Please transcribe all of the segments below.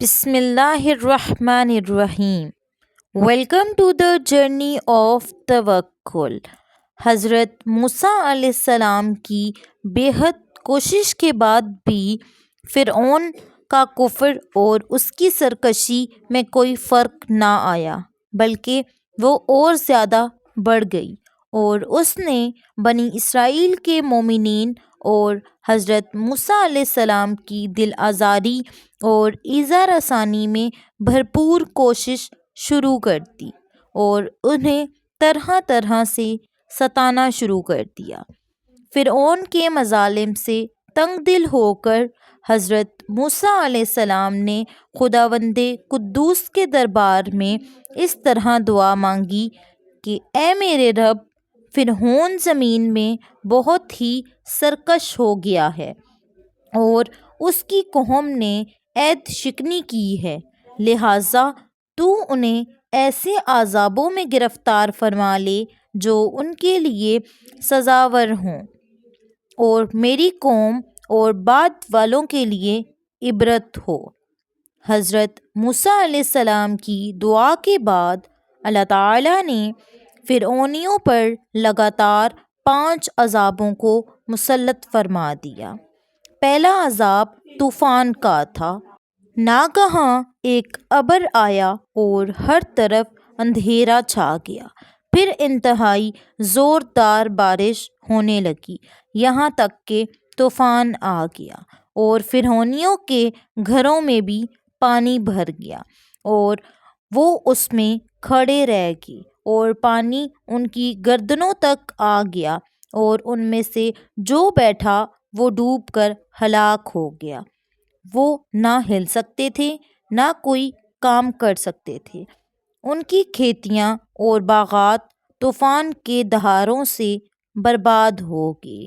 بسم اللہ الرحمن الرحیم۔ Welcome to the journey of توکل۔ حضرت موسیٰ علیہ السلام کی بے حد کوشش کے بعد بھی فرعون کا کفر اور اس کی سرکشی میں کوئی فرق نہ آیا، بلکہ وہ اور زیادہ بڑھ گئی، اور اس نے بنی اسرائیل کے مومنین اور حضرت موسیٰ علیہ السلام کی دل آزاری اور ایذا رسانی میں بھرپور کوشش شروع کر دی اور انہیں طرح طرح سے ستانا شروع کر دیا۔ فرعون کے مظالم سے تنگ دل ہو کر حضرت موسیٰ علیہ السلام نے خداوند قدوس کے دربار میں اس طرح دعا مانگی کہ اے میرے رب، فرعون زمین میں بہت ہی سرکش ہو گیا ہے اور اس کی قوم نے عہد شکنی کی ہے، لہٰذا تو انہیں ایسے عذابوں میں گرفتار فرما لے جو ان کے لیے سزاور ہوں اور میری قوم اور بعد والوں کے لیے عبرت ہو۔ حضرت موسیٰ علیہ السلام کی دعا کے بعد اللہ تعالیٰ نے فرعونیوں پر لگاتار 5 عذابوں کو مسلط فرما دیا۔ پہلا عذاب طوفان کا تھا۔ ناگہاں ایک ابر آیا اور ہر طرف اندھیرا چھا گیا، پھر انتہائی زوردار بارش ہونے لگی، یہاں تک کہ طوفان آ گیا اور فرعونیوں کے گھروں میں بھی پانی بھر گیا اور وہ اس میں کھڑے رہ گئے اور پانی ان کی گردنوں تک آ گیا اور ان میں سے جو بیٹھا وہ ڈوب کر ہلاک ہو گیا۔ وہ نہ ہل سکتے تھے، نہ کوئی کام کر سکتے تھے۔ ان کی کھیتیاں اور باغات طوفان کے دہاڑوں سے برباد ہو گئے۔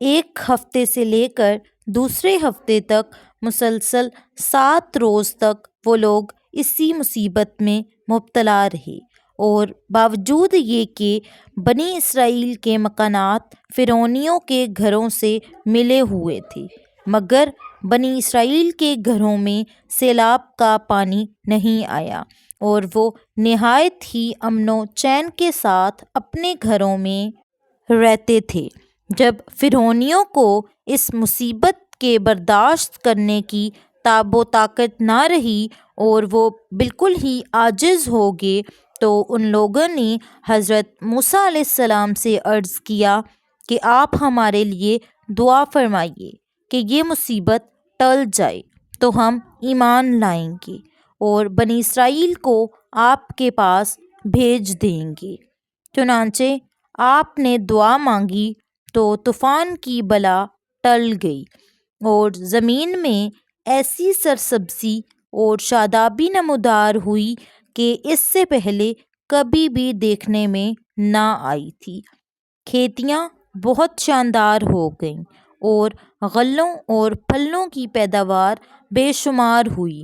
ایک ہفتے سے لے کر دوسرے ہفتے تک مسلسل 7 روز تک وہ لوگ اسی مصیبت میں مبتلا رہے، اور باوجود یہ کہ بنی اسرائیل کے مکانات فرعونیوں کے گھروں سے ملے ہوئے تھے، مگر بنی اسرائیل کے گھروں میں سیلاب کا پانی نہیں آیا اور وہ نہایت ہی امن و چین کے ساتھ اپنے گھروں میں رہتے تھے۔ جب فرعونیوں کو اس مصیبت کے برداشت کرنے کی تاب و طاقت نہ رہی اور وہ بالکل ہی عاجز ہو گئے، تو ان لوگوں نے حضرت موسیٰ علیہ السلام سے عرض کیا کہ آپ ہمارے لیے دعا فرمائیے کہ یہ مصیبت ٹل جائے تو ہم ایمان لائیں گے اور بنی اسرائیل کو آپ کے پاس بھیج دیں گے۔ چنانچہ آپ نے دعا مانگی تو طوفان کی بلا ٹل گئی اور زمین میں ایسی سرسبزی اور شادابی نمودار ہوئی کہ اس سے پہلے کبھی بھی دیکھنے میں نہ آئی تھی۔ کھیتیاں بہت شاندار ہو گئیں اور غلوں اور پھلوں کی پیداوار بے شمار ہوئی۔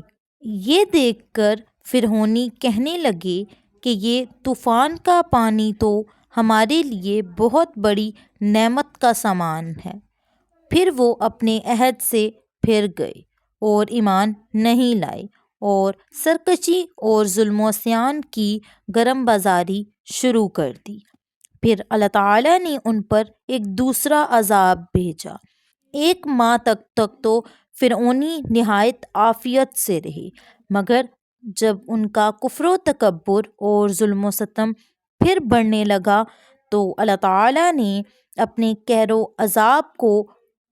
یہ دیکھ کر فرعونی کہنے لگے کہ یہ طوفان کا پانی تو ہمارے لیے بہت بڑی نعمت کا سامان ہے۔ پھر وہ اپنے عہد سے پھر گئے اور ایمان نہیں لائے اور سرکشی اور ظلم و عصیان کی گرم بازاری شروع کر دی۔ پھر اللہ تعالیٰ نے ان پر ایک دوسرا عذاب بھیجا۔ 1 ماہ تک تو فرعونی نہایت عافیت سے رہے، مگر جب ان کا کفر و تکبر اور ظلم و ستم پھر بڑھنے لگا تو اللہ تعالیٰ نے اپنے قہر و عذاب کو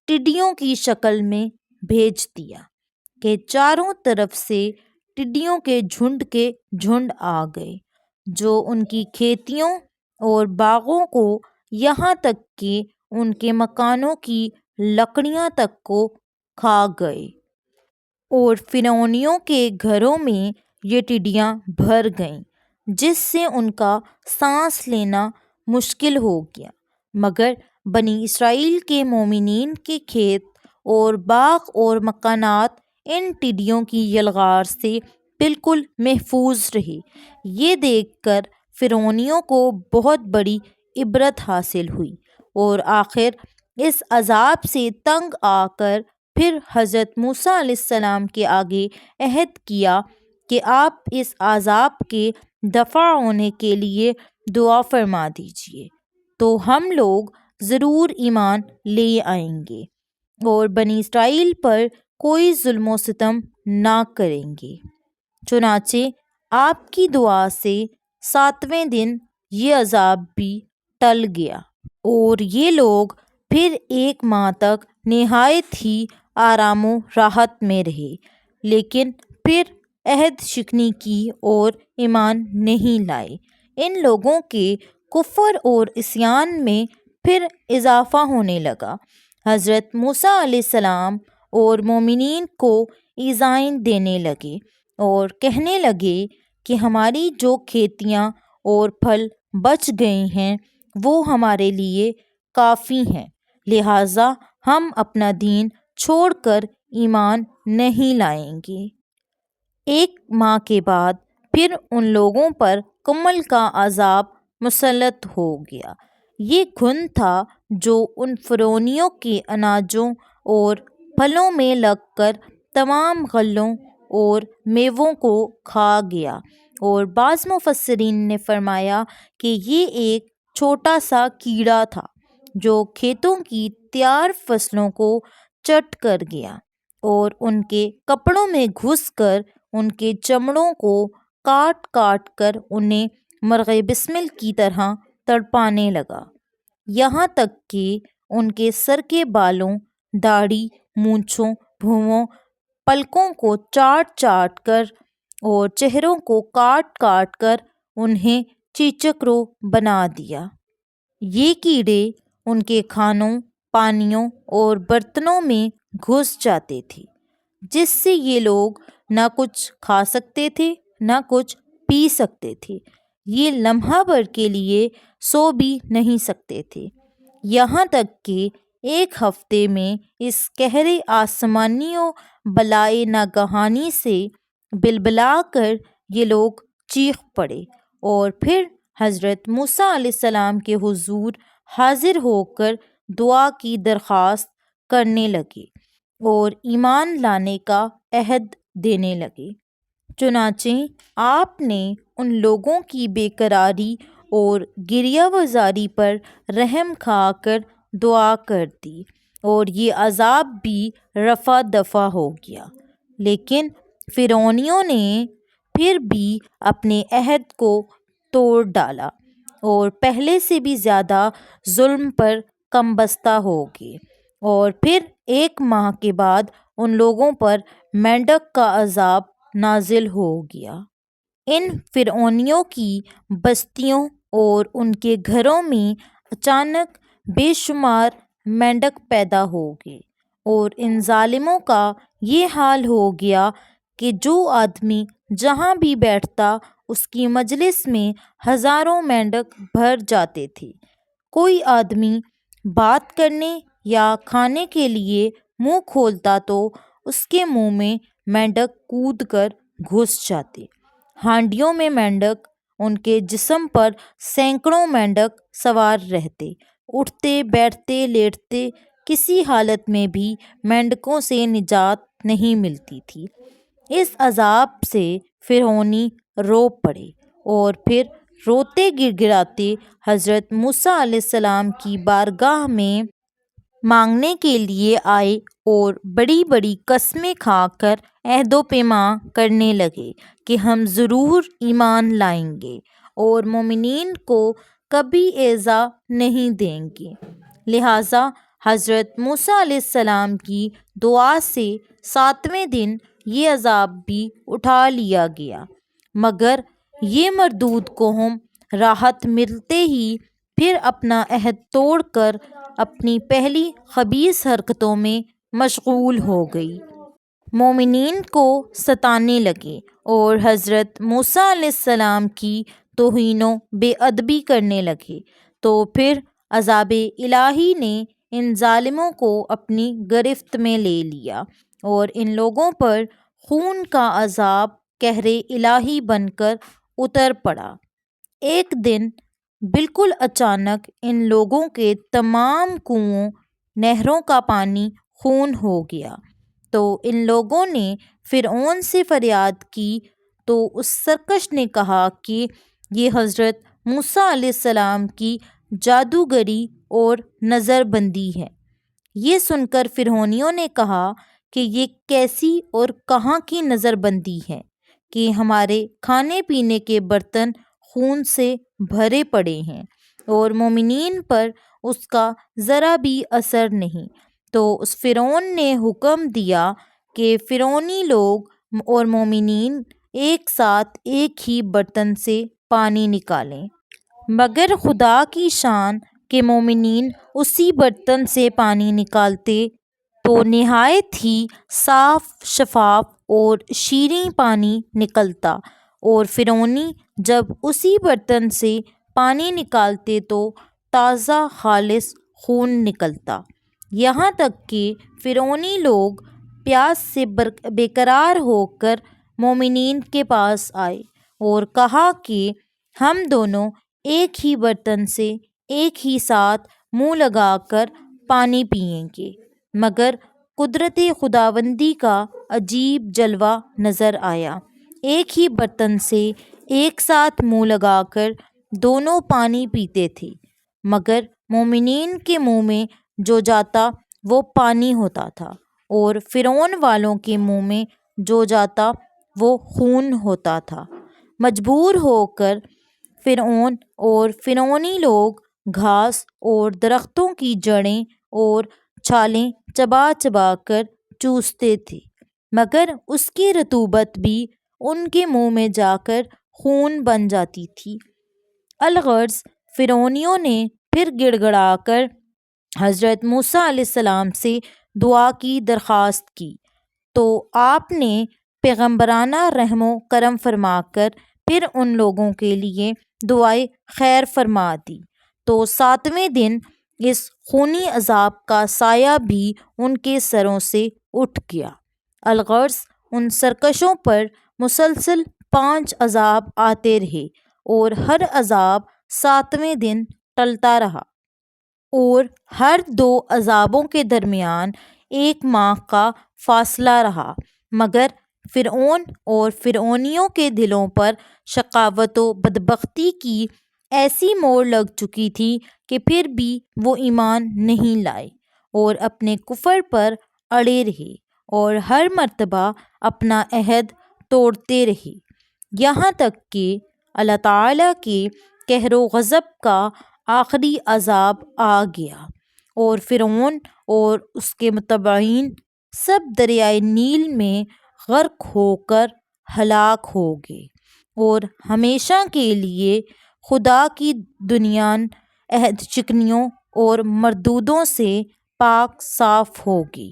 ٹڈیوں کی شکل میں بھیج دیا کہ چاروں طرف سے ٹڈیوں کے جھنڈ آ گئے، جو ان کی کھیتیوں اور باغوں کو، یہاں تک کہ ان کے مکانوں کی لکڑیاں تک کو کھا گئے، اور فرعونیوں کے گھروں میں یہ ٹڈیاں بھر گئیں جس سے ان کا سانس لینا مشکل ہو گیا، مگر بنی اسرائیل کے مومنین کے کھیت اور باغ اور مکانات ان ٹڈیوں کی یلغار سے بالکل محفوظ رہے۔ یہ دیکھ کر فرعونیوں کو بہت بڑی عبرت حاصل ہوئی اور آخر اس عذاب سے تنگ آ کر پھر حضرت موسیٰ علیہ السلام کے آگے عہد کیا کہ آپ اس عذاب کے دفع ہونے کے لیے دعا فرما دیجیے تو ہم لوگ ضرور ایمان لے آئیں گے اور بنی اسرائیل پر کوئی ظلم و ستم نہ کریں گے۔ چنانچہ آپ کی دعا سے 7ویں دن یہ عذاب بھی ٹل گیا اور یہ لوگ پھر 1 ماہ تک نہایت ہی آرام و راحت میں رہے، لیکن پھر عہد شکنی کی اور ایمان نہیں لائے۔ ان لوگوں کے کفر اور عصیان میں پھر اضافہ ہونے لگا۔ حضرت موسیٰ علیہ السلام اور مومنین کو ایذائیں دینے لگے اور کہنے لگے کہ ہماری جو کھیتیاں اور پھل بچ گئے ہیں وہ ہمارے لیے کافی ہیں، لہٰذا ہم اپنا دین چھوڑ کر ایمان نہیں لائیں گے۔ 1 ماہ کے بعد پھر ان لوگوں پر کمل کا عذاب مسلط ہو گیا۔ یہ گھن تھا جو ان فرعونیوں کے اناجوں اور پھلوں میں لگ کر تمام غلوں اور میووں کو کھا گیا، اور بعض مفسرین نے فرمایا کہ یہ ایک چھوٹا سا کیڑا تھا جو کھیتوں کی تیار فصلوں کو چٹ کر گیا اور ان کے کپڑوں میں گھس کر ان کے چمڑوں کو کاٹ کاٹ کر انہیں مرغ بسمل کی طرح تڑپانے لگا، یہاں تک کہ ان کے سر کے بالوں، داڑھی، مونچھوں، بھووں، پلکوں کو چاٹ چاٹ کر اور چہروں کو کاٹ کاٹ کر انہیں چیچک رو بنا دیا۔ یہ کیڑے ان کے کھانوں، پانیوں اور برتنوں میں گھس جاتے تھے، جس سے یہ لوگ نہ کچھ کھا سکتے تھے نہ کچھ پی سکتے تھے، یہ لمحہ بھر کے لیے سو بھی نہیں سکتے تھے، یہاں تک کہ 1 ہفتے میں اس قہر آسمانی و بلائے ناگہانی سے بلبلا کر یہ لوگ چیخ پڑے اور پھر حضرت موسیٰ علیہ السلام کے حضور حاضر ہو کر دعا کی درخواست کرنے لگے اور ایمان لانے کا عہد دینے لگے۔ چنانچہ آپ نے ان لوگوں کی بے قراری اور گریہ وزاری پر رحم کھا کر دعا کر دی اور یہ عذاب بھی رفع دفع ہو گیا، لیکن فرعونیوں نے پھر بھی اپنے عہد کو توڑ ڈالا اور پہلے سے بھی زیادہ ظلم پر کم بستہ ہو گئے، اور پھر 1 ماہ کے بعد ان لوگوں پر مینڈک کا عذاب نازل ہو گیا۔ ان فرعونیوں کی بستیوں اور ان کے گھروں میں اچانک بے شمار مینڈک پیدا ہو گئے، اور ان ظالموں کا یہ حال ہو گیا کہ جو آدمی جہاں بھی بیٹھتا اس کی مجلس میں ہزاروں مینڈک بھر جاتے تھے، کوئی آدمی بات کرنے یا کھانے کے لیے منہ کھولتا تو اس کے منہ میں مینڈک کود کر گھس جاتے، ہانڈیوں میں مینڈک، ان کے جسم پر سینکڑوں مینڈک سوار رہتے، اٹھتے بیٹھتے لیٹتے، کسی حالت میں بھی مینڈکوں سے نجات نہیں ملتی تھی۔ اس عذاب سے فرعونی رو پڑے اور پھر روتے گڑگڑاتے حضرت موسیٰ علیہ السلام کی بارگاہ میں مانگنے کے لیے آئے اور بڑی بڑی قسمیں کھا کر عہد و پیمان کرنے لگے کہ ہم ضرور ایمان لائیں گے اور مومنین کو کبھی ایذا نہیں دیں گے۔ لہٰذا حضرت موسیٰ علیہ السلام کی دعا سے 7ویں دن یہ عذاب بھی اٹھا لیا گیا، مگر یہ مردود قوم راحت ملتے ہی پھر اپنا عہد توڑ کر اپنی پہلی خبیث حرکتوں میں مشغول ہو گئی، مومنین کو ستانے لگے اور حضرت موسیٰ علیہ السلام کی توہین و بے ادبی کرنے لگے، تو پھر عذاب الہی نے ان ظالموں کو اپنی گرفت میں لے لیا اور ان لوگوں پر خون کا عذاب قہر الہی بن کر اتر پڑا۔ ایک دن بالکل اچانک ان لوگوں کے تمام کنوؤں، نہروں کا پانی خون ہو گیا۔ تو ان لوگوں نے فرعون سے فریاد کی تو اس سرکش نے کہا کہ یہ حضرت موسیٰ علیہ السلام کی جادوگری اور نظر بندی ہے۔ یہ سن کر فرعونیوں نے کہا کہ یہ کیسی اور کہاں کی نظر بندی ہے کہ ہمارے کھانے پینے کے برتن خون سے بھرے پڑے ہیں اور مومنین پر اس کا ذرا بھی اثر نہیں۔ تو اس فرعون نے حکم دیا کہ فرعونی لوگ اور مومنین ایک ساتھ ایک ہی برتن سے پانی نکالیں، مگر خدا کی شان کہ مومنین اسی برتن سے پانی نکالتے تو نہایت ہی صاف شفاف اور شیریں پانی نکلتا، اور فرعونی جب اسی برتن سے پانی نکالتے تو تازہ خالص خون نکلتا۔ یہاں تک کہ فرعونی لوگ پیاس سے بے قرار ہو کر مومنین کے پاس آئے اور کہا کہ ہم دونوں ایک ہی برتن سے ایک ہی ساتھ منہ لگا کر پانی پئیں گے، مگر قدرت خداوندی کا عجیب جلوہ نظر آیا۔ ایک ہی برتن سے ایک ساتھ منہ لگا کر دونوں پانی پیتے تھے، مگر مومنین کے منہ میں جو جاتا وہ پانی ہوتا تھا اور فرعون والوں کے منہ میں جو جاتا وہ خون ہوتا تھا۔ مجبور ہو کر فرعون اور فرعونی لوگ گھاس اور درختوں کی جڑیں اور چھالیں چبا چبا کر چوستے تھے، مگر اس کی رطوبت بھی ان کے منہ میں جا کر خون بن جاتی تھی۔ الغرض فرعونیوں نے پھر گڑ گڑا کر حضرت موسیٰ علیہ السلام سے دعا کی درخواست کی، تو آپ نے پیغمبرانہ رحم و کرم فرما کر پھر ان لوگوں کے لیے دعائے خیر فرما دی۔ تو 7ویں دن اس خونی عذاب کا سایہ بھی ان کے سروں سے اٹھ گیا۔ الغرض ان سرکشوں پر مسلسل 5 عذاب آتے رہے اور ہر عذاب 7ویں دن ٹلتا رہا، اور ہر 2 عذابوں کے درمیان 1 ماہ کا فاصلہ رہا، مگر فرعون اور فرعونیوں کے دلوں پر شقاوت و بدبختی کی ایسی مور لگ چکی تھی کہ پھر بھی وہ ایمان نہیں لائے اور اپنے کفر پر اڑے رہے اور ہر مرتبہ اپنا عہد توڑتے رہے، یہاں تک کہ اللہ تعالیٰ کے قہر و غضب کا آخری عذاب آ گیا اور فرعون اور اس کے متبعین سب دریائے نیل میں غرق ہو کر ہلاک ہو گئے، اور ہمیشہ کے لیے خدا کی دنیان عہد شکنیوں اور مردودوں سے پاک صاف ہو گئی،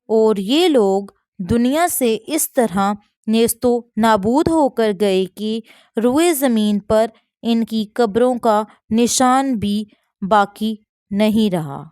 اور یہ لوگ دنیا سے اس طرح نیست و نابود ہو کر گئے کہ روئے زمین پر ان کی قبروں کا نشان بھی باقی نہیں رہا۔